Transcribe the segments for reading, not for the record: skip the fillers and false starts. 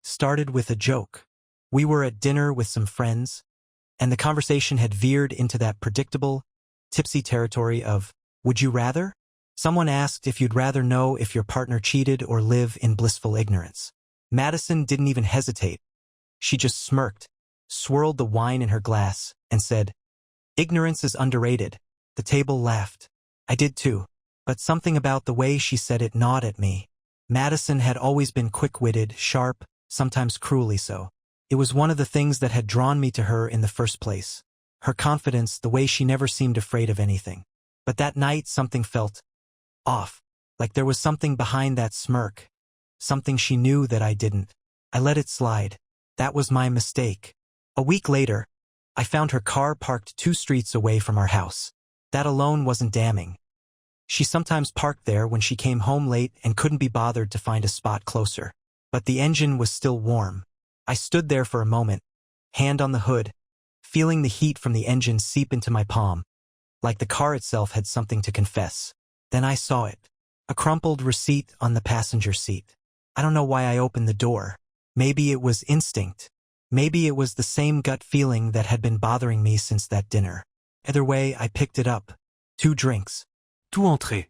started with a joke. We were at dinner with some friends, and the conversation had veered into that predictable, tipsy territory of, would you rather? Someone asked if you'd rather know if your partner cheated or live in blissful ignorance. Madison didn't even hesitate. She just smirked, swirled the wine in her glass, and said, ignorance is underrated. The table laughed. I did too. But something about the way she said it gnawed at me. Madison had always been quick-witted, sharp, sometimes cruelly so. It was one of the things that had drawn me to her in the first place. Her confidence, the way she never seemed afraid of anything. But that night something felt off, like there was something behind that smirk. Something she knew that I didn't. I let it slide. That was my mistake. A week later, I found her car parked 2 streets away from our house. That alone wasn't damning. She sometimes parked there when she came home late and couldn't be bothered to find a spot closer. But the engine was still warm. I stood there for a moment, hand on the hood, feeling the heat from the engine seep into my palm, like the car itself had something to confess. Then I saw it. A crumpled receipt on the passenger seat. I don't know why I opened the door. Maybe it was instinct. Maybe it was the same gut feeling that had been bothering me since that dinner. Either way, I picked it up. 2 drinks. 2 entrées.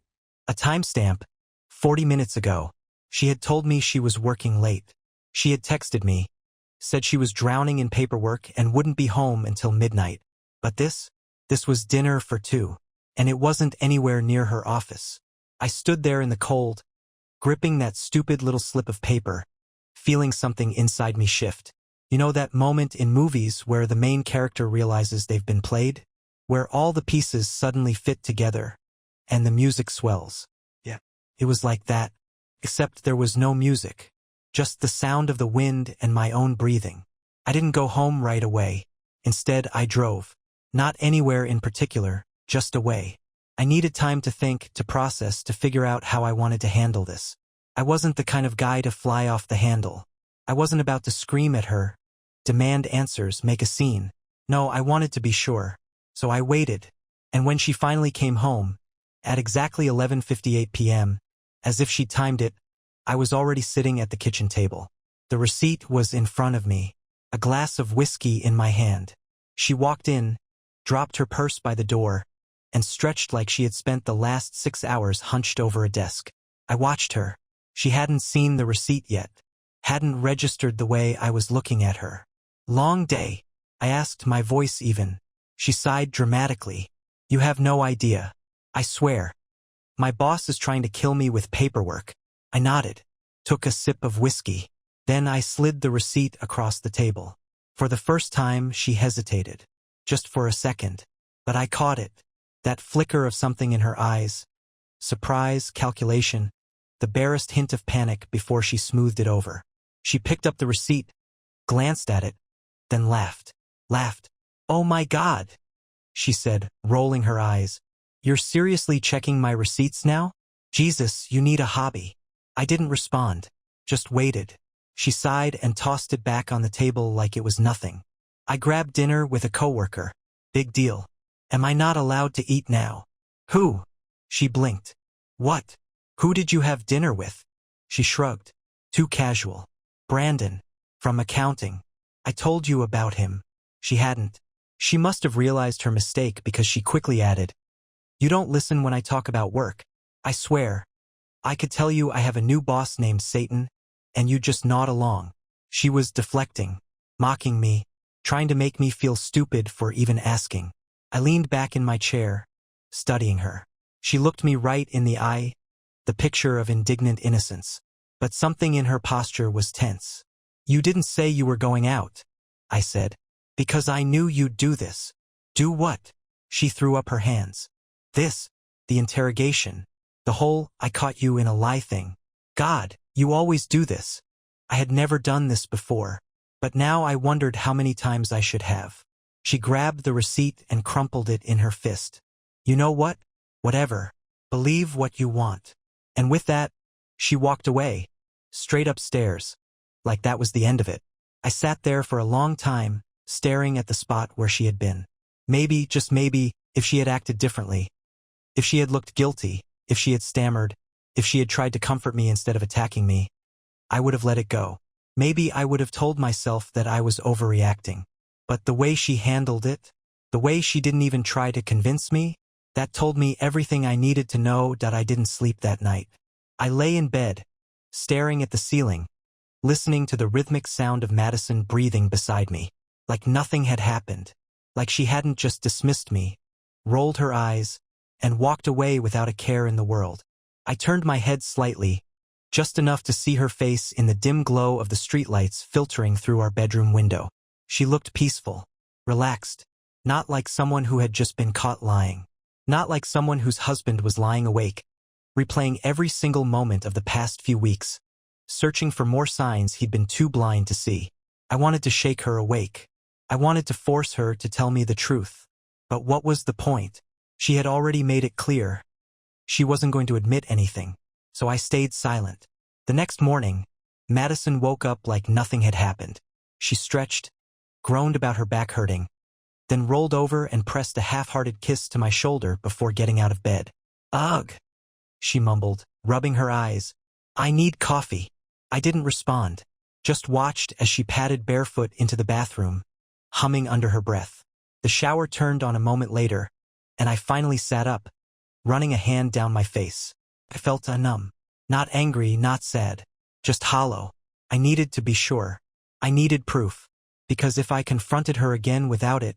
A timestamp. 40 minutes ago. She had told me she was working late. She had texted me, said she was drowning in paperwork and wouldn't be home until midnight. But this was dinner for 2. And it wasn't anywhere near her office. I stood there in the cold, gripping that stupid little slip of paper, feeling something inside me shift. You know that moment in movies where the main character realizes they've been played? Where all the pieces suddenly fit together, and the music swells. Yeah, it was like that, except there was no music, just the sound of the wind and my own breathing. I didn't go home right away. Instead, I drove. Not anywhere in particular, just away. I needed time to think, to process, to figure out how I wanted to handle this. I wasn't the kind of guy to fly off the handle. I wasn't about to scream at her, demand answers, make a scene. No, I wanted to be sure. So I waited, and when she finally came home, at exactly 11:58 p.m., as if she timed it, I was already sitting at the kitchen table. The receipt was in front of me, a glass of whiskey in my hand. She walked in, dropped her purse by the door, and stretched like she had spent the last 6 hours hunched over a desk. I watched her. She hadn't seen the receipt yet, hadn't registered the way I was looking at her. Long day, I asked, my voice even. She sighed dramatically. You have no idea. I swear. My boss is trying to kill me with paperwork. I nodded, took a sip of whiskey. Then I slid the receipt across the table. For the first time, she hesitated. Just for a second. But I caught it. That flicker of something in her eyes. Surprise, calculation, the barest hint of panic before she smoothed it over. She picked up the receipt, glanced at it, then laughed. Laughed. Oh my God, she said, rolling her eyes. You're seriously checking my receipts now? Jesus, you need a hobby. I didn't respond, just waited. She sighed and tossed it back on the table like it was nothing. I grabbed dinner with a coworker. Big deal. Am I not allowed to eat now? Who? She blinked. What? Who did you have dinner with? She shrugged. Too casual. Brandon. From accounting. I told you about him. She hadn't. She must have realized her mistake because she quickly added, you don't listen when I talk about work. I swear. I could tell you I have a new boss named Satan, and you just nod along. She was deflecting, mocking me, trying to make me feel stupid for even asking. I leaned back in my chair, studying her. She looked me right in the eye, the picture of indignant innocence. But something in her posture was tense. You didn't say you were going out, I said. Because I knew you'd do this. Do what? She threw up her hands. This, the interrogation, the whole I caught you in a lie thing. God, you always do this. I had never done this before, but now I wondered how many times I should have. She grabbed the receipt and crumpled it in her fist. You know what? Whatever. Believe what you want. And with that, she walked away, straight upstairs, like that was the end of it. I sat there for a long time, staring at the spot where she had been. Maybe, just maybe, if she had acted differently, if she had looked guilty, if she had stammered, if she had tried to comfort me instead of attacking me, I would have let it go. Maybe I would have told myself that I was overreacting. But the way she handled it, the way she didn't even try to convince me, that told me everything I needed to know. That I didn't sleep that night. I lay in bed, staring at the ceiling, listening to the rhythmic sound of Madison breathing beside me, like nothing had happened, like she hadn't just dismissed me, rolled her eyes, and walked away without a care in the world. I turned my head slightly, just enough to see her face in the dim glow of the streetlights filtering through our bedroom window. She looked peaceful, relaxed, not like someone who had just been caught lying, not like someone whose husband was lying awake, replaying every single moment of the past few weeks, searching for more signs he'd been too blind to see. I wanted to shake her awake. I wanted to force her to tell me the truth. But what was the point? She had already made it clear. She wasn't going to admit anything, so I stayed silent. The next morning, Madison woke up like nothing had happened. She stretched, groaned about her back hurting, then rolled over and pressed a half-hearted kiss to my shoulder before getting out of bed. "Ugh," she mumbled, rubbing her eyes. "I need coffee." I didn't respond, just watched as she padded barefoot into the bathroom, humming under her breath. The shower turned on a moment later, and I finally sat up, running a hand down my face. I felt numb. Not angry, not sad, just hollow. I needed to be sure. I needed proof, because if I confronted her again without it,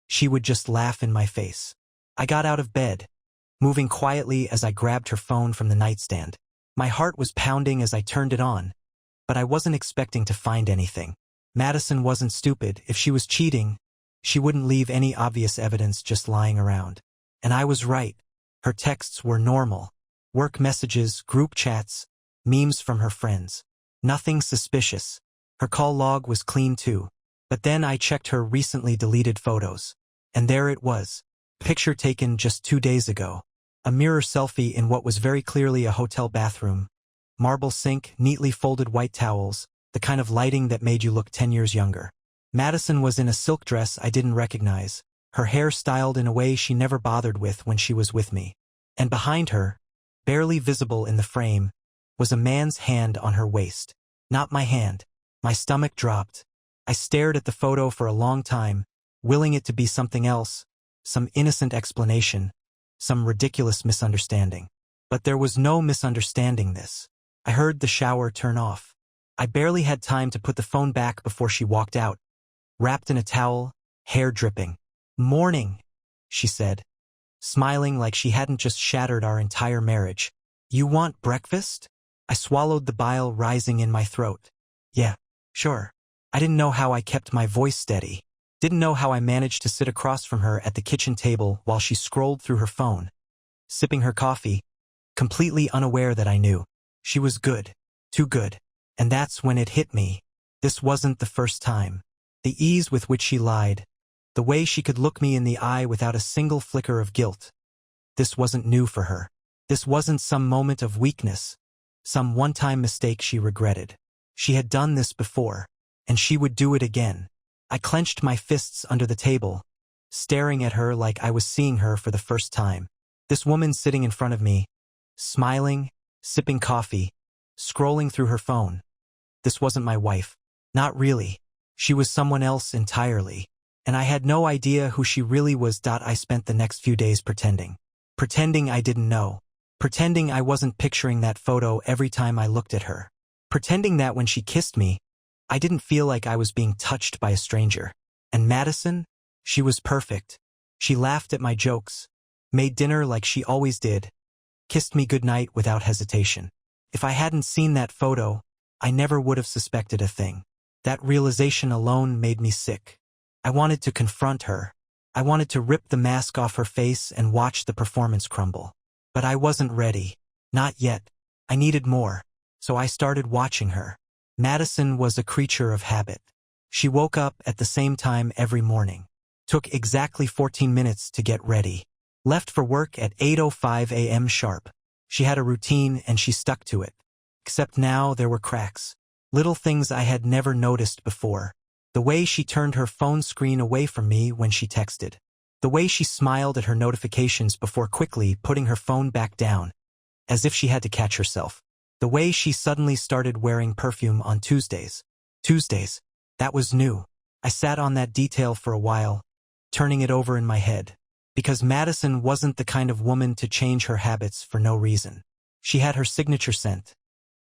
she would just laugh in my face. I got out of bed, moving quietly as I grabbed her phone from the nightstand. My heart was pounding as I turned it on, but I wasn't expecting to find anything. Madison wasn't stupid. If she was cheating, she wouldn't leave any obvious evidence just lying around. And I was right. Her texts were normal. Work messages, group chats, memes from her friends. Nothing suspicious. Her call log was clean too. But then I checked her recently deleted photos. And there it was. Picture taken just 2 days ago. A mirror selfie in what was very clearly a hotel bathroom. Marble sink, neatly folded white towels, the kind of lighting that made you look 10 years younger. Madison was in a silk dress I didn't recognize, her hair styled in a way she never bothered with when she was with me. And behind her, barely visible in the frame, was a man's hand on her waist. Not my hand. My stomach dropped. I stared at the photo for a long time, willing it to be something else, some innocent explanation, some ridiculous misunderstanding. But there was no misunderstanding this. I heard the shower turn off. I barely had time to put the phone back before she walked out, wrapped in a towel, hair dripping. "Morning," she said, smiling like she hadn't just shattered our entire marriage. "You want breakfast?" I swallowed the bile rising in my throat. "Yeah, sure." I didn't know how I kept my voice steady. Didn't know how I managed to sit across from her at the kitchen table while she scrolled through her phone, sipping her coffee, completely unaware that I knew. She was good. Too good. And that's when it hit me. This wasn't the first time. The ease with which she lied, the way she could look me in the eye without a single flicker of guilt. This wasn't new for her. This wasn't some moment of weakness, some one-time mistake she regretted. She had done this before, and she would do it again. I clenched my fists under the table, staring at her like I was seeing her for the first time. This woman sitting in front of me, smiling, sipping coffee, scrolling through her phone. This wasn't my wife. Not really. She was someone else entirely. And I had no idea who she really was. I spent the next few days pretending. Pretending I didn't know. Pretending I wasn't picturing that photo every time I looked at her. Pretending that when she kissed me, I didn't feel like I was being touched by a stranger. And Madison? She was perfect. She laughed at my jokes, made dinner like she always did, kissed me goodnight without hesitation. If I hadn't seen that photo, I never would have suspected a thing. That realization alone made me sick. I wanted to confront her. I wanted to rip the mask off her face and watch the performance crumble. But I wasn't ready. Not yet. I needed more. So I started watching her. Madison was a creature of habit. She woke up at the same time every morning. Took exactly 14 minutes to get ready. Left for work at 8:05 a.m. sharp. She had a routine and she stuck to it. Except now there were cracks. Little things I had never noticed before. The way she turned her phone screen away from me when she texted. The way she smiled at her notifications before quickly putting her phone back down, as if she had to catch herself. The way she suddenly started wearing perfume on Tuesdays. Tuesdays. That was new. I sat on that detail for a while, turning it over in my head. Because Madison wasn't the kind of woman to change her habits for no reason. She had her signature scent.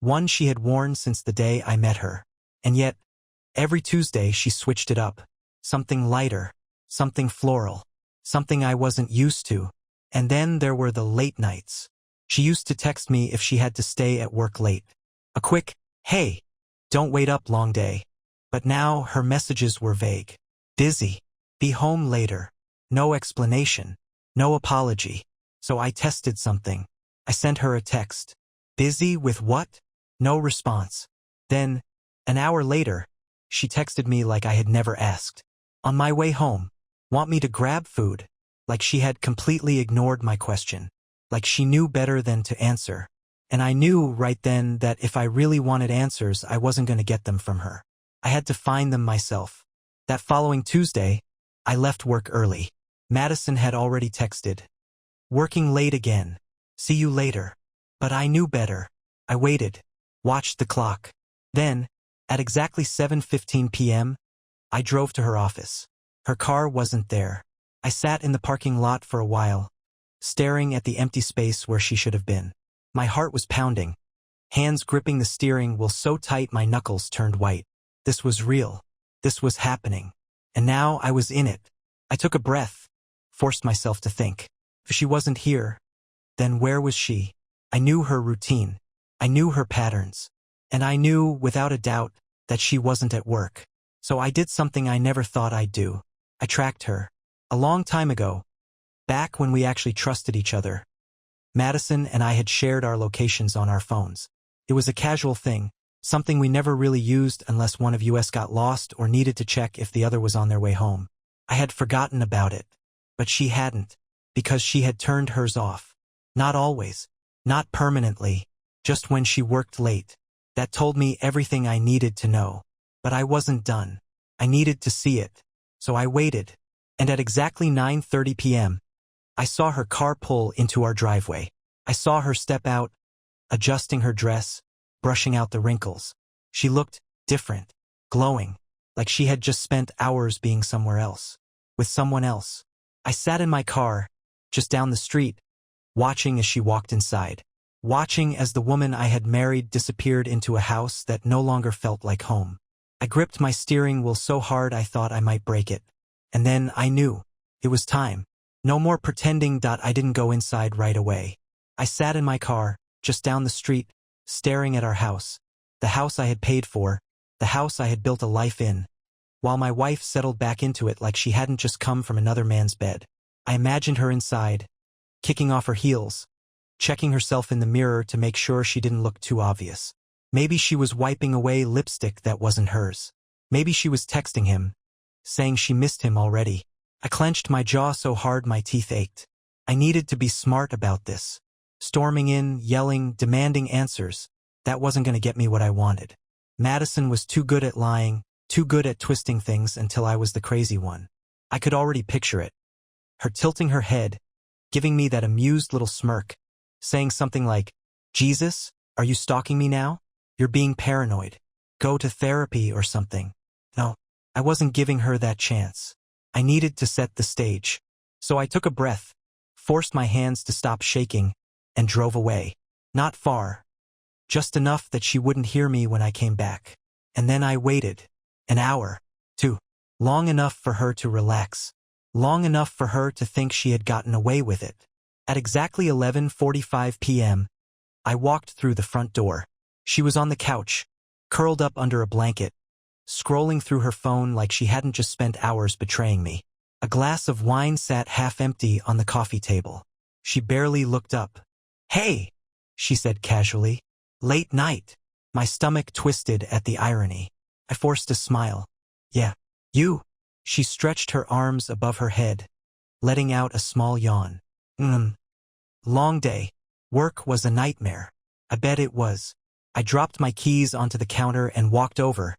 One she had worn since the day I met her. And yet, every Tuesday she switched it up. Something lighter, something floral, something I wasn't used to. And then there were the late nights. She used to text me if she had to stay at work late. A quick, "Hey, don't wait up, long day." But now her messages were vague. Busy. Be home later. No explanation. No apology. So I tested something. I sent her a text. Busy with what? No response. Then, an hour later, she texted me like I had never asked. On my way home. Want me to grab food? Like she had completely ignored my question. Like she knew better than to answer. And I knew right then that if I really wanted answers, I wasn't going to get them from her. I had to find them myself. That following Tuesday, I left work early. Madison had already texted. Working late again. See you later. But I knew better. I waited. Watched the clock. Then, at exactly 7:15 p.m., I drove to her office. Her car wasn't there. I sat in the parking lot for a while, staring at the empty space where she should have been. My heart was pounding. Hands gripping the steering wheel so tight my knuckles turned white. This was real. This was happening. And now I was in it. I took a breath, forced myself to think. If she wasn't here, then where was she? I knew her routine. I knew her patterns. And I knew, without a doubt, that she wasn't at work. So I did something I never thought I'd do. I tracked her. A long time ago, back when we actually trusted each other, Madison and I had shared our locations on our phones. It was a casual thing, something we never really used unless one of us got lost or needed to check if the other was on their way home. I had forgotten about it, but she hadn't, because she had turned hers off. Not always, not permanently, just when she worked late. That told me everything I needed to know. But I wasn't done. I needed to see it. So I waited. And at exactly 9:30 p.m., I saw her car pull into our driveway. I saw her step out, adjusting her dress, brushing out the wrinkles. She looked different, glowing, like she had just spent hours being somewhere else, with someone else. I sat in my car, just down the street, watching as she walked inside, watching as the woman I had married disappeared into a house that no longer felt like home. I gripped my steering wheel so hard I thought I might break it. And then I knew. It was time. No more pretending that I didn't go inside right away. I sat in my car, just down the street, staring at our house. The house I had paid for, the house I had built a life in, while my wife settled back into it like she hadn't just come from another man's bed. I imagined her inside, kicking off her heels, checking herself in the mirror to make sure she didn't look too obvious. Maybe she was wiping away lipstick that wasn't hers. Maybe she was texting him, saying she missed him already. I clenched my jaw so hard my teeth ached. I needed to be smart about this. Storming in, yelling, demanding answers. That wasn't going to get me what I wanted. Madison was too good at lying, too good at twisting things until I was the crazy one. I could already picture it. Her tilting her head, giving me that amused little smirk, saying something like, "Jesus, are you stalking me now? You're being paranoid. Go to therapy or something." No, I wasn't giving her that chance. I needed to set the stage. So I took a breath, forced my hands to stop shaking, and drove away. Not far. Just enough that she wouldn't hear me when I came back. And then I waited. An hour. 2. Long enough for her to relax. Long enough for her to think she had gotten away with it. At exactly 11:45 p.m., I walked through the front door. She was on the couch, curled up under a blanket, scrolling through her phone like she hadn't just spent hours betraying me. A glass of wine sat half empty on the coffee table. She barely looked up. "Hey," she said casually. "Late night." My stomach twisted at the irony. I forced a smile. "Yeah, you." She stretched her arms above her head, letting out a small yawn. Long day. Work was a nightmare. I bet it was. I dropped my keys onto the counter and walked over,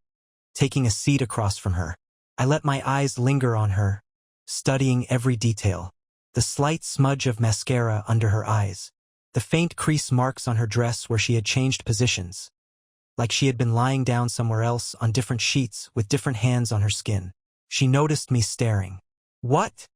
taking a seat across from her. I let my eyes linger on her, studying every detail. The slight smudge of mascara under her eyes. The faint crease marks on her dress where she had changed positions. like she had been lying down somewhere else on different sheets with different hands on her skin. She noticed me staring. "What?"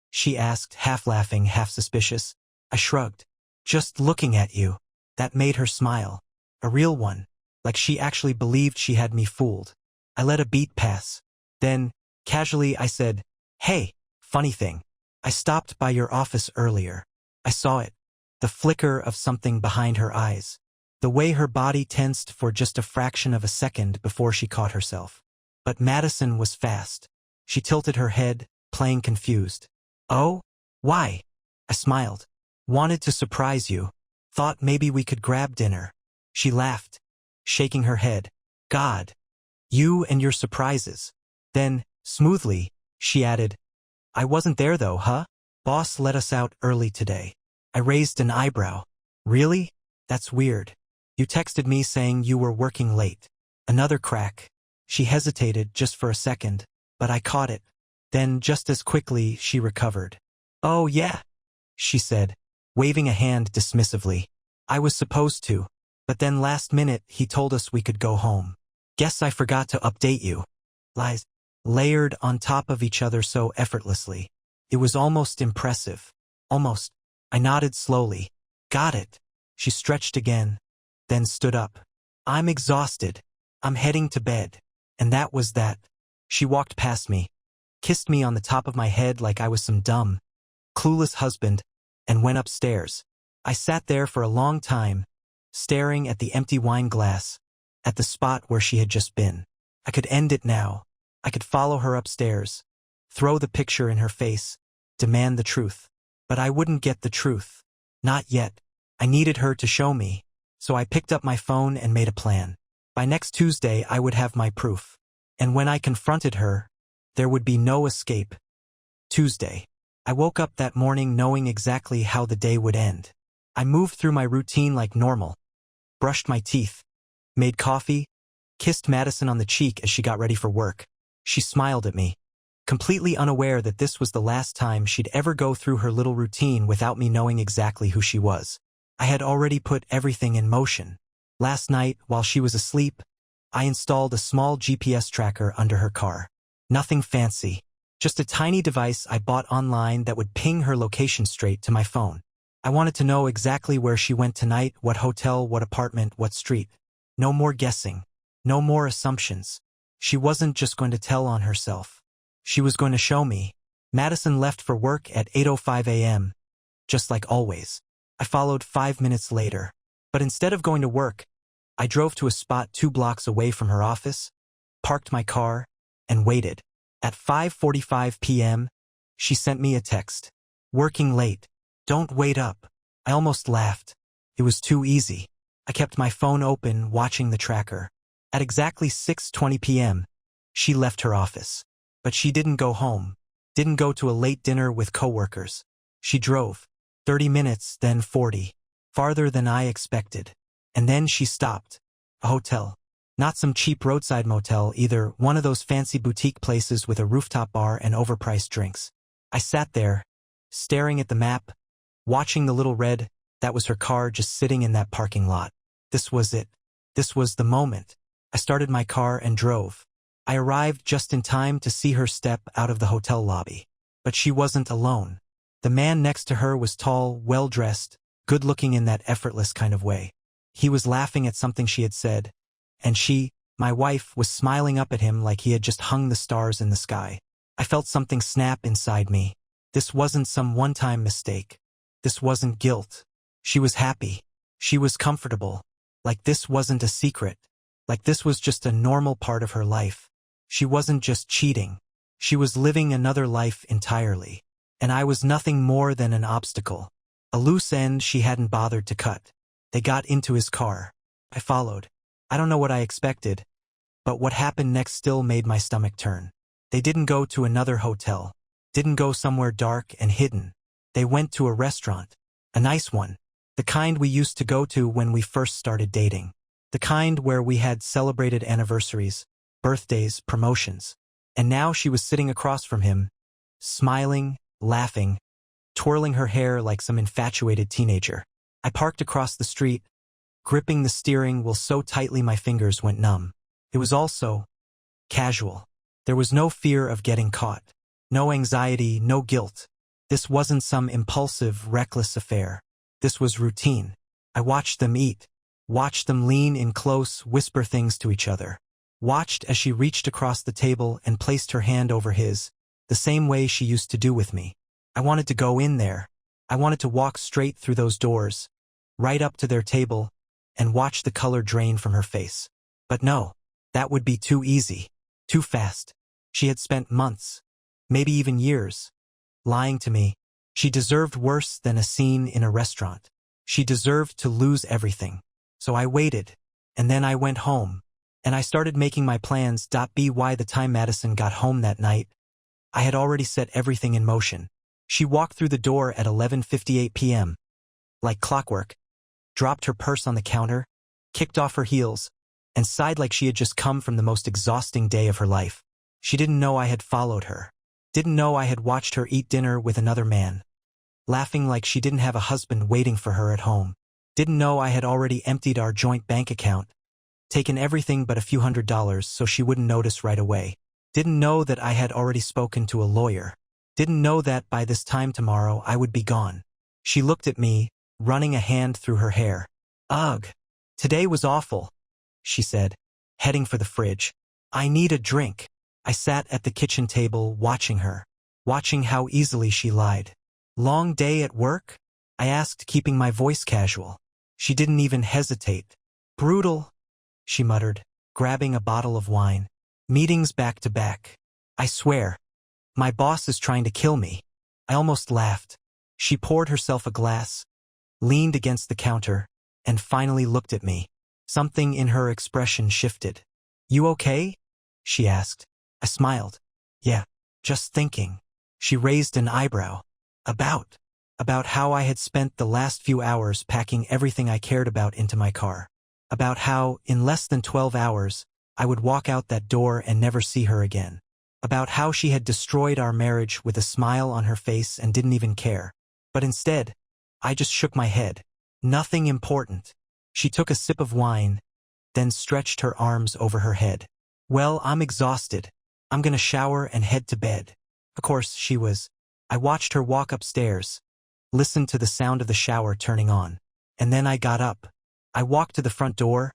she asked, half laughing, half suspicious. I shrugged. "Just looking at you." That made her smile. A real one, like she actually believed she had me fooled. I let a beat pass. Then, casually, I said, "Hey, funny thing. I stopped by your office earlier." I saw it. The flicker of something behind her eyes. The way her body tensed for just a fraction of a second before she caught herself. But Madison was fast. She tilted her head, playing confused. "Oh? Why?" I smiled. "Wanted to surprise you. Thought maybe we could grab dinner." She laughed, shaking her head. "God. You and your surprises." Then, smoothly, she added, "I wasn't there though, huh? Boss let us out early today." I raised an eyebrow. "Really? That's weird. You texted me saying you were working late." Another crack. She hesitated just for a second, but I caught it. Then, just as quickly, she recovered. "Oh yeah," she said, waving a hand dismissively. "I was supposed to. But then last minute, he told us we could go home. Guess I forgot to update you." Lies layered on top of each other so effortlessly. It was almost impressive. Almost. I nodded slowly. "Got it." She stretched again, then stood up. "I'm exhausted. I'm heading to bed." And that was that. She walked past me, kissed me on the top of my head like I was some dumb, clueless husband, and went upstairs. I sat there for a long time, staring at the empty wine glass, at the spot where she had just been. I could end it now. I could follow her upstairs, throw the picture in her face, demand the truth. But I wouldn't get the truth. Not yet. I needed her to show me. So I picked up my phone and made a plan. By next Tuesday, I would have my proof. And when I confronted her, there would be no escape. Tuesday. I woke up that morning knowing exactly how the day would end. I moved through my routine like normal, brushed my teeth, made coffee, kissed Madison on the cheek as she got ready for work. She smiled at me, completely unaware that this was the last time she'd ever go through her little routine without me knowing exactly who she was. I had already put everything in motion. Last night, while she was asleep, I installed a small GPS tracker under her car. Nothing fancy, just a tiny device I bought online that would ping her location straight to my phone. I wanted to know exactly where she went tonight, what hotel, what apartment, what street. No more guessing. No more assumptions. She wasn't just going to tell on herself. She was going to show me. Madison left for work at 8:05 a.m., just like always. I followed 5 minutes later. But instead of going to work, I drove to a spot 2 blocks away from her office, parked my car, and waited. At 5:45 p.m., she sent me a text. "Working late. Don't wait up." I almost laughed. It was too easy. I kept my phone open, watching the tracker. At exactly 6:20 p.m., she left her office. But she didn't go home. Didn't go to a late dinner with coworkers. She drove. 30 minutes, then 40. Farther than I expected. And then she stopped. A hotel. Not some cheap roadside motel either, one of those fancy boutique places with a rooftop bar and overpriced drinks. I sat there, staring at the map, watching the little red, that was her car just sitting in that parking lot. This was it. This was the moment. I started my car and drove. I arrived just in time to see her step out of the hotel lobby. But she wasn't alone. The man next to her was tall, well-dressed, good-looking in that effortless kind of way. He was laughing at something she had said, and she, my wife, was smiling up at him like he had just hung the stars in the sky. I felt something snap inside me. This wasn't some one-time mistake. This wasn't guilt. She was happy. She was comfortable. Like this wasn't a secret. Like this was just a normal part of her life. She wasn't just cheating. She was living another life entirely. And I was nothing more than an obstacle. A loose end she hadn't bothered to cut. They got into his car. I followed. I don't know what I expected, but what happened next still made my stomach turn. They didn't go to another hotel. Didn't go somewhere dark and hidden. They went to a restaurant. A nice one. The kind we used to go to when we first started dating. The kind where we had celebrated anniversaries, birthdays, promotions. And now she was sitting across from him, smiling, laughing, twirling her hair like some infatuated teenager. I parked across the street, gripping the steering wheel so tightly my fingers went numb. It was also casual. There was no fear of getting caught. No anxiety, no guilt. This wasn't some impulsive, reckless affair. This was routine. I watched them eat. Watched them lean in close, whisper things to each other. Watched as she reached across the table and placed her hand over his, the same way she used to do with me. I wanted to go in there. I wanted to walk straight through those doors, right up to their table, and watch the color drain from her face. But no, that would be too easy, too fast. She had spent months, maybe even years, lying to me. She deserved worse than a scene in a restaurant. She deserved to lose everything. So I waited, and then I went home, and I started making my plans. By the time Madison got home that night, I had already set everything in motion. She walked through the door at 11:58 p.m. Like clockwork, dropped her purse on the counter, kicked off her heels, and sighed like she had just come from the most exhausting day of her life. She didn't know I had followed her. Didn't know I had watched her eat dinner with another man. Laughing like she didn't have a husband waiting for her at home. Didn't know I had already emptied our joint bank account, taken everything but a few $100s so she wouldn't notice right away. Didn't know that I had already spoken to a lawyer. Didn't know that by this time tomorrow I would be gone. She looked at me, running a hand through her hair. Ugh, today was awful, she said, heading for the fridge. I need a drink. I sat at the kitchen table watching her, watching how easily she lied. Long day at work? I asked, keeping my voice casual. She didn't even hesitate. Brutal, she muttered, grabbing a bottle of wine. Meetings back to back. I swear, my boss is trying to kill me. I almost laughed. She poured herself a glass, leaned against the counter, and finally looked at me. Something in her expression shifted. You okay? She asked. I smiled. Yeah, just thinking. She raised an eyebrow. About how I had spent the last few hours packing everything I cared about into my car. About how, in less than 12 hours, I would walk out that door and never see her again. About how she had destroyed our marriage with a smile on her face and didn't even care. But instead, I just shook my head. Nothing important. She took a sip of wine, then stretched her arms over her head. Well, I'm exhausted. I'm gonna shower and head to bed. Of course, she was. I watched her walk upstairs, listened to the sound of the shower turning on. And then I got up. I walked to the front door,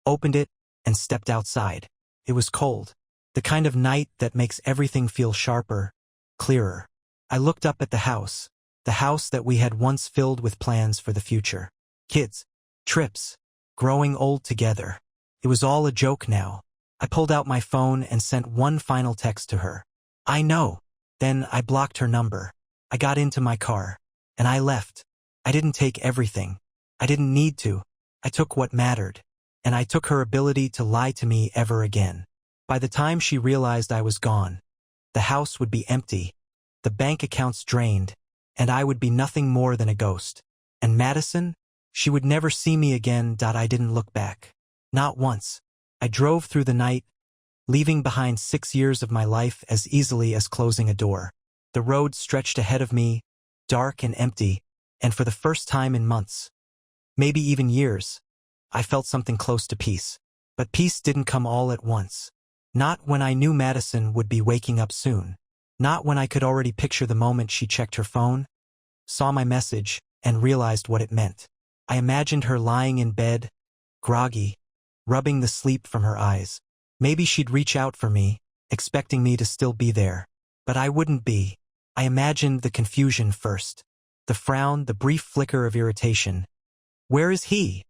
opened it, and stepped outside. It was cold. The kind of night that makes everything feel sharper, clearer. I looked up at the house that we had once filled with plans for the future. Kids, trips, growing old together. It was all a joke now. I pulled out my phone and sent one final text to her. I know. Then I blocked her number. I got into my car. And I left. I didn't take everything. I didn't need to. I took what mattered. And I took her ability to lie to me ever again. By the time she realized I was gone, the house would be empty, the bank accounts drained, and I would be nothing more than a ghost. And Madison? She would never see me again. I didn't look back. Not once. I drove through the night, leaving behind 6 years of my life as easily as closing a door. The road stretched ahead of me, dark and empty, and for the first time in months, maybe even years, I felt something close to peace. But peace didn't come all at once. Not when I knew Madison would be waking up soon. Not when I could already picture the moment she checked her phone, saw my message, and realized what it meant. I imagined her lying in bed, groggy, rubbing the sleep from her eyes. Maybe she'd reach out for me, expecting me to still be there. But I wouldn't be. I imagined the confusion first. The frown, the brief flicker of irritation. Where is he?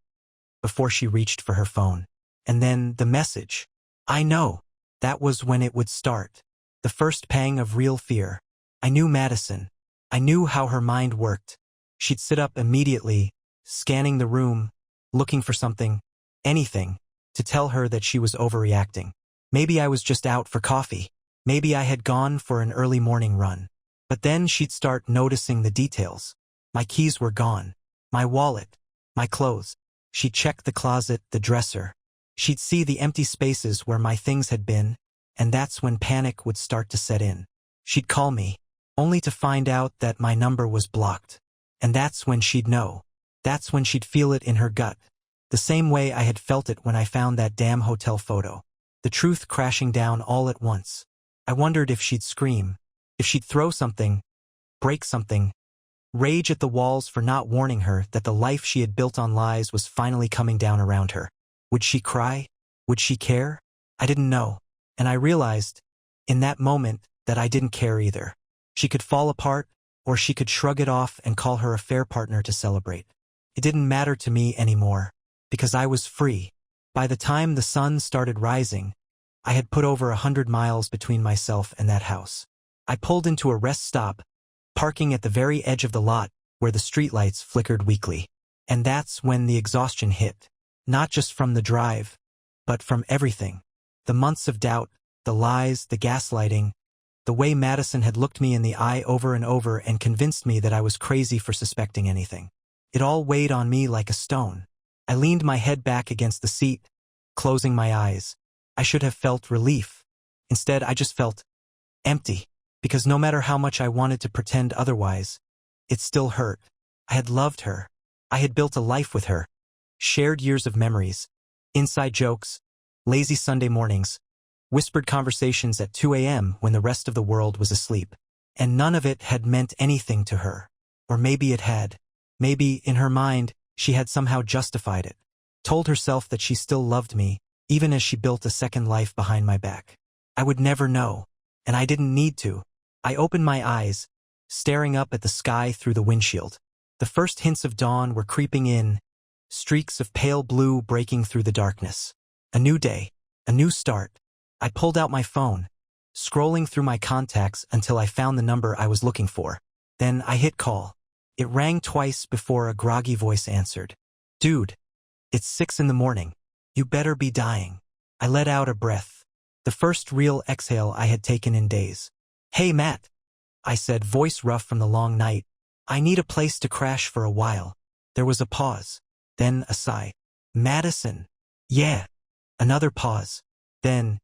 Before she reached for her phone. And then the message. I know. That was when it would start. The first pang of real fear. I knew Madison. I knew how her mind worked. She'd sit up immediately, scanning the room, looking for something, anything, to tell her that she was overreacting. Maybe I was just out for coffee. Maybe I had gone for an early morning run. But then she'd start noticing the details. My keys were gone. My wallet. My clothes. She'd check the closet, the dresser. She'd see the empty spaces where my things had been, and that's when panic would start to set in. She'd call me, only to find out that my number was blocked. And that's when she'd know. That's when she'd feel it in her gut. The same way I had felt it when I found that damn hotel photo. The truth crashing down all at once. I wondered if she'd scream, if she'd throw something, break something, rage at the walls for not warning her that the life she had built on lies was finally coming down around her. Would she cry? Would she care? I didn't know. And I realized, in that moment, that I didn't care either. She could fall apart, or she could shrug it off and call her a fair partner to celebrate. It didn't matter to me anymore, because I was free. By the time the sun started rising, I had put over 100 miles between myself and that house. I pulled into a rest stop, parking at the very edge of the lot where the streetlights flickered weakly. And that's when the exhaustion hit. Not just from the drive, but from everything. The months of doubt, the lies, the gaslighting, the way Madison had looked me in the eye over and over and convinced me that I was crazy for suspecting anything. It all weighed on me like a stone. I leaned my head back against the seat, closing my eyes. I should have felt relief. Instead, I just felt empty, because no matter how much I wanted to pretend otherwise, it still hurt. I had loved her. I had built a life with her, shared years of memories, inside jokes, lazy Sunday mornings, whispered conversations at 2 a.m. when the rest of the world was asleep. And none of it had meant anything to her. Or maybe it had. Maybe, in her mind, she had somehow justified it, told herself that she still loved me, even as she built a second life behind my back. I would never know, and I didn't need to. I opened my eyes, staring up at the sky through the windshield. The first hints of dawn were creeping in, streaks of pale blue breaking through the darkness. A new day, a new start. I pulled out my phone, scrolling through my contacts until I found the number I was looking for. Then I hit call. It rang twice before a groggy voice answered. "Dude, it's 6 in the morning. You better be dying." I let out a breath, the first real exhale I had taken in days. "Hey, Matt," I said, voice rough from the long night. "I need a place to crash for a while." There was a pause, then a sigh. "Madison." "Yeah." Another pause. Then,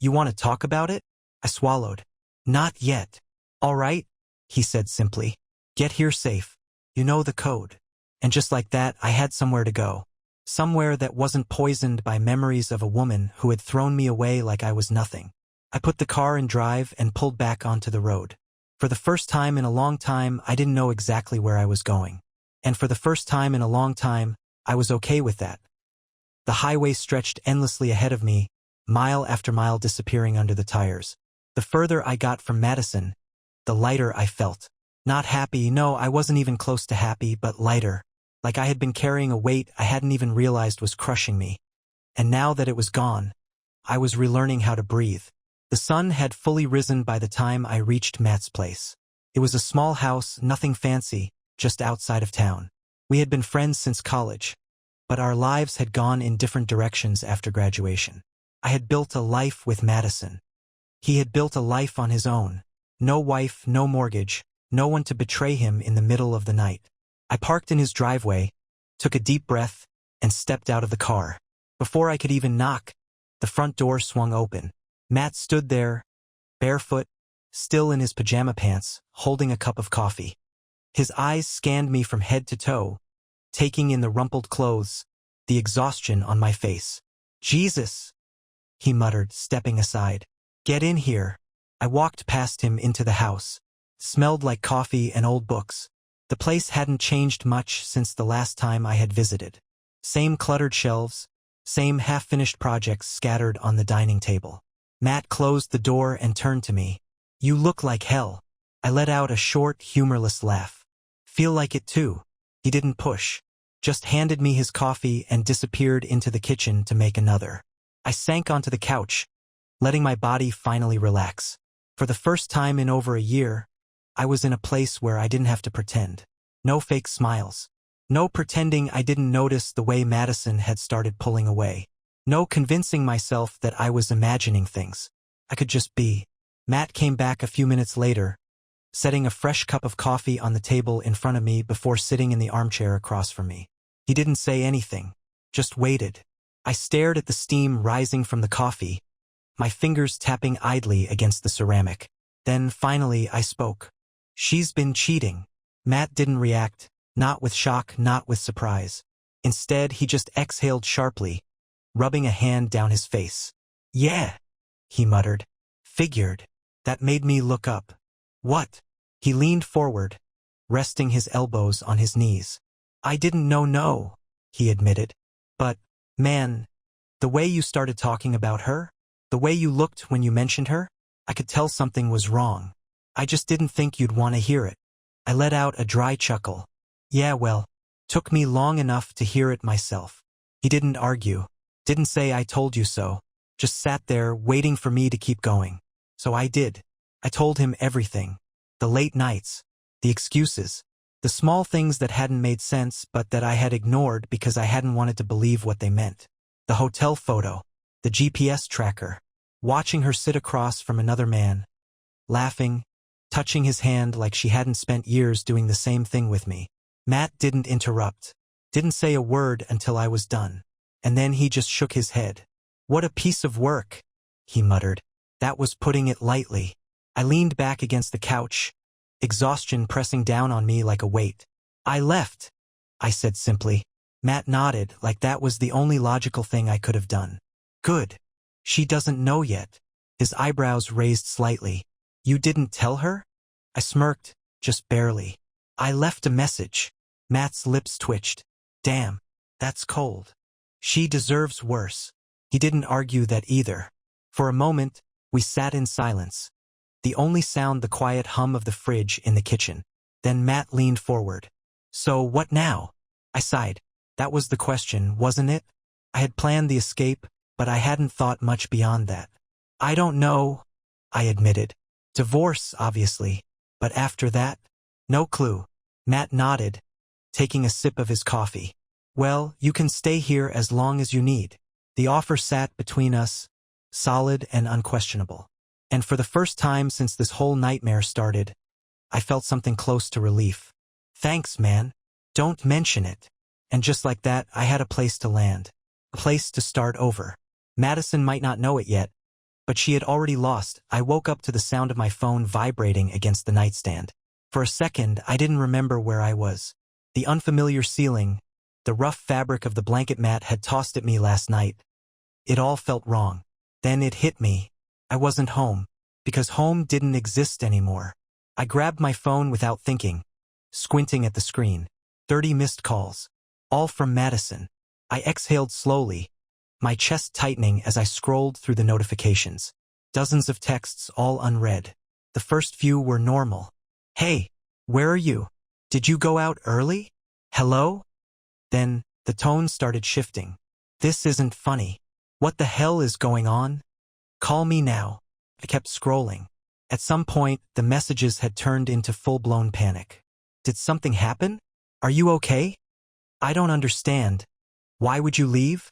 "You want to talk about it?" I swallowed. "Not yet." "All right," he said simply. "Get here safe. You know the code." And just like that, I had somewhere to go. Somewhere that wasn't poisoned by memories of a woman who had thrown me away like I was nothing. I put the car in drive and pulled back onto the road. For the first time in a long time, I didn't know exactly where I was going. And for the first time in a long time, I was okay with that. The highway stretched endlessly ahead of me, mile after mile disappearing under the tires. The further I got from Madison, the lighter I felt. Not happy, no, I wasn't even close to happy, but lighter. Like I had been carrying a weight I hadn't even realized was crushing me. And now that it was gone, I was relearning how to breathe. The sun had fully risen by the time I reached Matt's place. It was a small house, nothing fancy, just outside of town. We had been friends since college, but our lives had gone in different directions after graduation. I had built a life with Madison. He had built a life on his own. No wife, no mortgage, no one to betray him in the middle of the night. I parked in his driveway, took a deep breath, and stepped out of the car. Before I could even knock, the front door swung open. Matt stood there, barefoot, still in his pajama pants, holding a cup of coffee. His eyes scanned me from head to toe, taking in the rumpled clothes, the exhaustion on my face. "Jesus," he muttered, stepping aside. "Get in here." I walked past him into the house. Smelled like coffee and old books. The place hadn't changed much since the last time I had visited. Same cluttered shelves, same half-finished projects scattered on the dining table. Matt closed the door and turned to me. "You look like hell." I let out a short, humorless laugh. "Feel like it too." He didn't push, just handed me his coffee and disappeared into the kitchen to make another. I sank onto the couch, letting my body finally relax. For the first time in over a year, I was in a place where I didn't have to pretend. No fake smiles. No pretending I didn't notice the way Madison had started pulling away. No convincing myself that I was imagining things. I could just be. Matt came back a few minutes later, setting a fresh cup of coffee on the table in front of me before sitting in the armchair across from me. He didn't say anything, just waited. I stared at the steam rising from the coffee, my fingers tapping idly against the ceramic. Then finally I spoke. "She's been cheating." Matt didn't react, not with shock, not with surprise. Instead, he just exhaled sharply, rubbing a hand down his face. Yeah, he muttered. Figured. That made me look up. What? He leaned forward, resting his elbows on his knees. I didn't know, no, he admitted. But, man, the way you started talking about her, the way you looked when you mentioned her, I could tell something was wrong. I just didn't think you'd want to hear it. I let out a dry chuckle. Yeah, well, took me long enough to hear it myself. He didn't argue, didn't say I told you so, just sat there waiting for me to keep going. So I did. I told him everything. The late nights, the excuses, the small things that hadn't made sense but that I had ignored because I hadn't wanted to believe what they meant. The hotel photo, the GPS tracker, watching her sit across from another man, laughing, touching his hand like she hadn't spent years doing the same thing with me. Matt didn't interrupt, didn't say a word until I was done. And then he just shook his head. What a piece of work, he muttered. That was putting it lightly. I leaned back against the couch, exhaustion pressing down on me like a weight. I left, I said simply. Matt nodded like that was the only logical thing I could have done. Good. She doesn't know yet. His eyebrows raised slightly. You didn't tell her? I smirked, just barely. I left a message. Matt's lips twitched. Damn, that's cold. She deserves worse. He didn't argue that either. For a moment, we sat in silence. The only sound the quiet hum of the fridge in the kitchen. Then Matt leaned forward. So what now? I sighed. That was the question, wasn't it? I had planned the escape, but I hadn't thought much beyond that. I don't know, I admitted. Divorce, obviously. But after that? No clue. Matt nodded, taking a sip of his coffee. Well, you can stay here as long as you need. The offer sat between us, solid and unquestionable. And for the first time since this whole nightmare started, I felt something close to relief. Thanks, man. Don't mention it. And just like that, I had a place to land. A place to start over. Madison might not know it yet, but she had already lost. I woke up to the sound of my phone vibrating against the nightstand. For a second, I didn't remember where I was. The unfamiliar ceiling, the rough fabric of the blanket Matt had tossed at me last night. It all felt wrong. Then it hit me. I wasn't home, because home didn't exist anymore. I grabbed my phone without thinking, squinting at the screen. 30 missed calls. All from Madison. I exhaled slowly, my chest tightening as I scrolled through the notifications. Dozens of texts, all unread. The first few were normal. Hey, where are you? Did you go out early? Hello? Then, the tone started shifting. This isn't funny. What the hell is going on? Call me now. I kept scrolling. At some point, the messages had turned into full-blown panic. Did something happen? Are you okay? I don't understand. Why would you leave?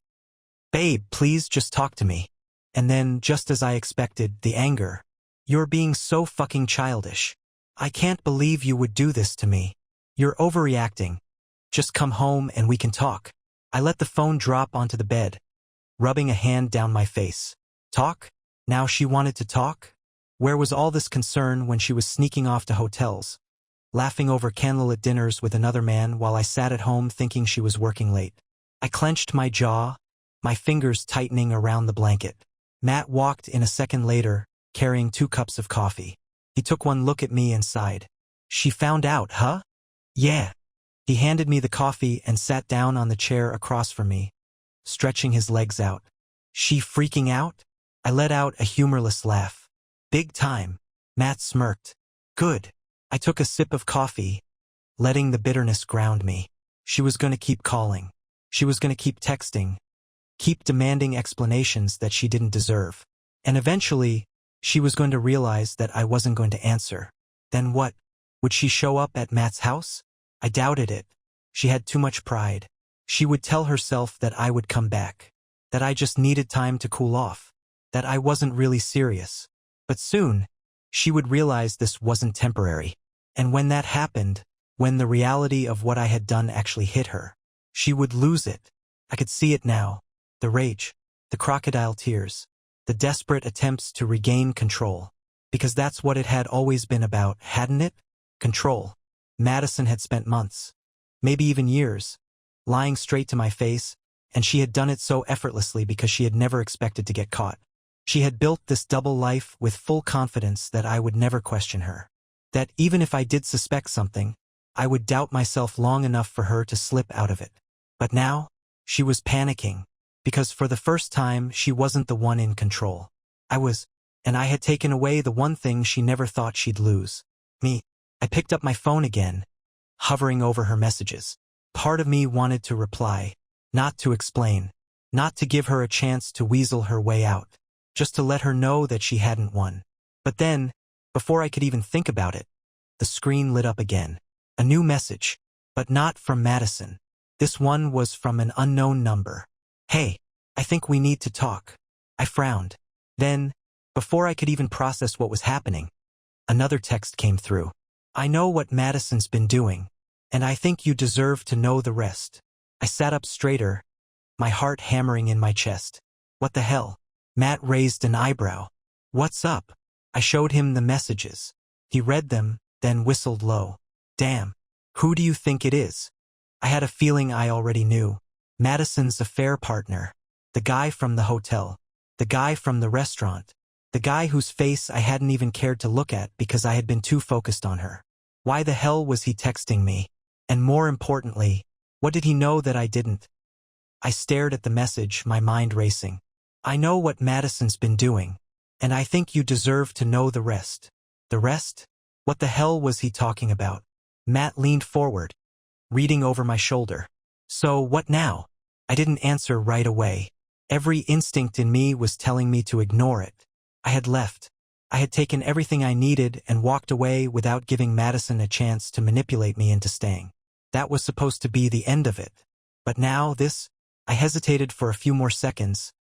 Babe, please just talk to me. And then, just as I expected, the anger. You're being so fucking childish. I can't believe you would do this to me. You're overreacting. Just come home and we can talk. I let the phone drop onto the bed, rubbing a hand down my face. Talk? Now she wanted to talk? Where was all this concern when she was sneaking off to hotels, laughing over candlelit dinners with another man while I sat at home thinking she was working late? I clenched my jaw, my fingers tightening around the blanket. Matt walked in a second later, carrying 2 cups of coffee. He took one look at me and sighed. She found out, huh? Yeah. He handed me the coffee and sat down on the chair across from me, stretching his legs out. She freaking out? I let out a humorless laugh. Big time. Matt smirked. Good. I took a sip of coffee, letting the bitterness ground me. She was going to keep calling. She was going to keep texting, keep demanding explanations that she didn't deserve. And eventually, she was going to realize that I wasn't going to answer. Then what? Would she show up at Matt's house? I doubted it. She had too much pride. She would tell herself that I would come back, that I just needed time to cool off, that I wasn't really serious. But soon, she would realize this wasn't temporary. And when that happened, when the reality of what I had done actually hit her, she would lose it. I could see it now. The rage, the crocodile tears, the desperate attempts to regain control. Because that's what it had always been about, hadn't it? Control. Madison had spent months, maybe even years, lying straight to my face, and she had done it so effortlessly because she had never expected to get caught. She had built this double life with full confidence that I would never question her. That even if I did suspect something, I would doubt myself long enough for her to slip out of it. But now, she was panicking, because for the first time she wasn't the one in control. I was, and I had taken away the one thing she never thought she'd lose. Me. I picked up my phone again, hovering over her messages. Part of me wanted to reply, not to explain, not to give her a chance to weasel her way out, just to let her know that she hadn't won. But then, before I could even think about it, the screen lit up again. A new message, but not from Madison. This one was from an unknown number. "Hey, I think we need to talk." I frowned. Then, before I could even process what was happening, another text came through. "I know what Madison's been doing, and I think you deserve to know the rest." I sat up straighter, my heart hammering in my chest. "What the hell?" Matt raised an eyebrow. "What's up?" I showed him the messages. He read them, then whistled low. "Damn. Who do you think it is?" I had a feeling I already knew. Madison's affair partner. The guy from the hotel. The guy from the restaurant. The guy whose face I hadn't even cared to look at because I had been too focused on her. Why the hell was he texting me? And more importantly, what did he know that I didn't? I stared at the message, my mind racing. "I know what Madison's been doing, and I think you deserve to know the rest." The rest? What the hell was he talking about? Matt leaned forward, reading over my shoulder. "So what now?" I didn't answer right away. Every instinct in me was telling me to ignore it. I had left. I had taken everything I needed and walked away without giving Madison a chance to manipulate me into staying. That was supposed to be the end of it. But now this, I hesitated for a few more seconds,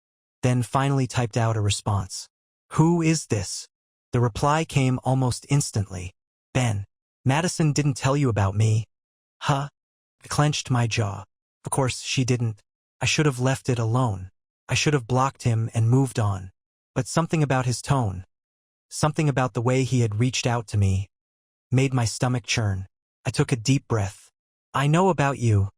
then finally typed out a response. "Who is this?" The reply came almost instantly. "Ben. Madison didn't tell you about me." "Huh?" I clenched my jaw. Of course she didn't. I should have left it alone. I should have blocked him and moved on. But something about his tone, something about the way he had reached out to me, made my stomach churn. I took a deep breath. "I know about you,"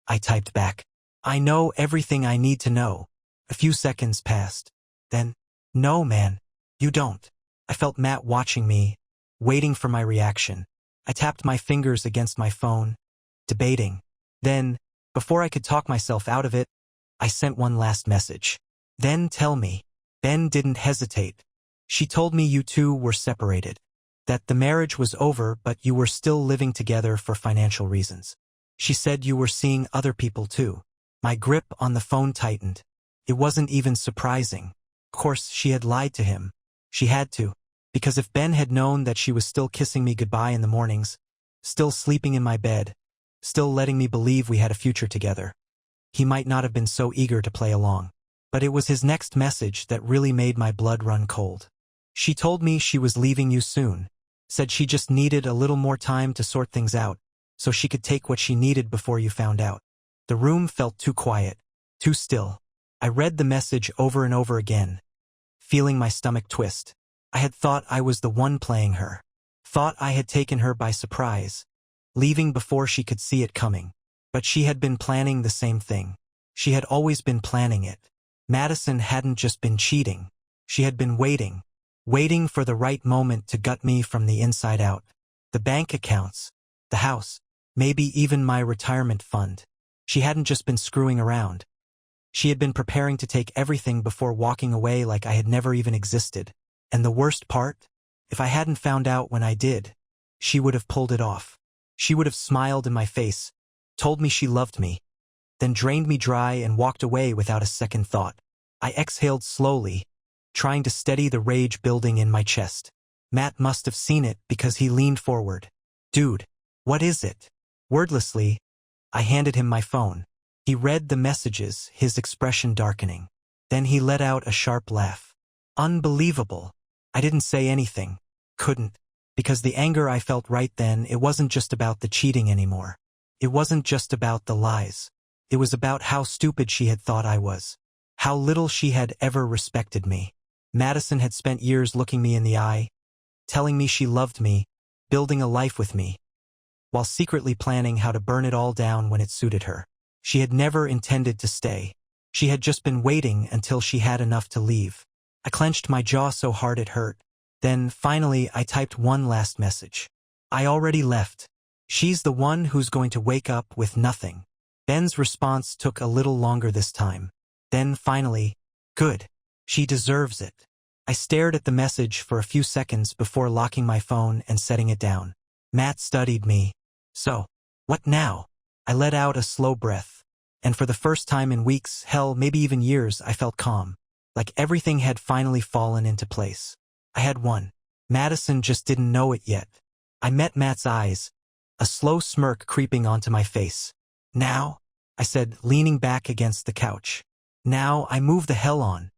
I typed back. "I know everything I need to know." A few seconds passed. Then, "No, man, you don't." I felt Matt watching me, waiting for my reaction. I tapped my fingers against my phone, debating. Then, before I could talk myself out of it, I sent one last message. "Then tell me." Ben didn't hesitate. "She told me you two were separated, that the marriage was over but you were still living together for financial reasons. She said you were seeing other people too." My grip on the phone tightened. It wasn't even surprising. Of course, she had lied to him. She had to. Because if Ben had known that she was still kissing me goodbye in the mornings, still sleeping in my bed, still letting me believe we had a future together, he might not have been so eager to play along. But it was his next message that really made my blood run cold. "She told me she was leaving you soon. Said she just needed a little more time to sort things out, so she could take what she needed before you found out." The room felt too quiet, too still. I read the message over and over again, feeling my stomach twist. I had thought I was the one playing her. Thought I had taken her by surprise, leaving before she could see it coming. But she had been planning the same thing. She had always been planning it. Madison hadn't just been cheating. She had been waiting. Waiting for the right moment to gut me from the inside out. The bank accounts, the house, maybe even my retirement fund. She hadn't just been screwing around. She had been preparing to take everything before walking away like I had never even existed. And the worst part? If I hadn't found out when I did, she would have pulled it off. She would have smiled in my face, told me she loved me, then drained me dry and walked away without a second thought. I exhaled slowly, trying to steady the rage building in my chest. Matt must have seen it because he leaned forward. "Dude, what is it?" Wordlessly, I handed him my phone. He read the messages, his expression darkening. Then he let out a sharp laugh. "Unbelievable." I didn't say anything. Couldn't. Because the anger I felt right then, it wasn't just about the cheating anymore. It wasn't just about the lies. It was about how stupid she had thought I was. How little she had ever respected me. Madison had spent years looking me in the eye, telling me she loved me, building a life with me, while secretly planning how to burn it all down when it suited her. She had never intended to stay. She had just been waiting until she had enough to leave. I clenched my jaw so hard it hurt. Then, finally, I typed one last message. I already left. She's the one who's going to wake up with nothing. Ben's response took a little longer this time. Then, finally, good. She deserves it. I stared at the message for a few seconds before locking my phone and setting it down. Matt studied me. So, what now? I let out a slow breath. And for the first time in weeks, hell, maybe even years, I felt calm. Like everything had finally fallen into place. I had won. Madison just didn't know it yet. I met Matt's eyes, a slow smirk creeping onto my face. Now, I said, leaning back against the couch. Now I move the hell on.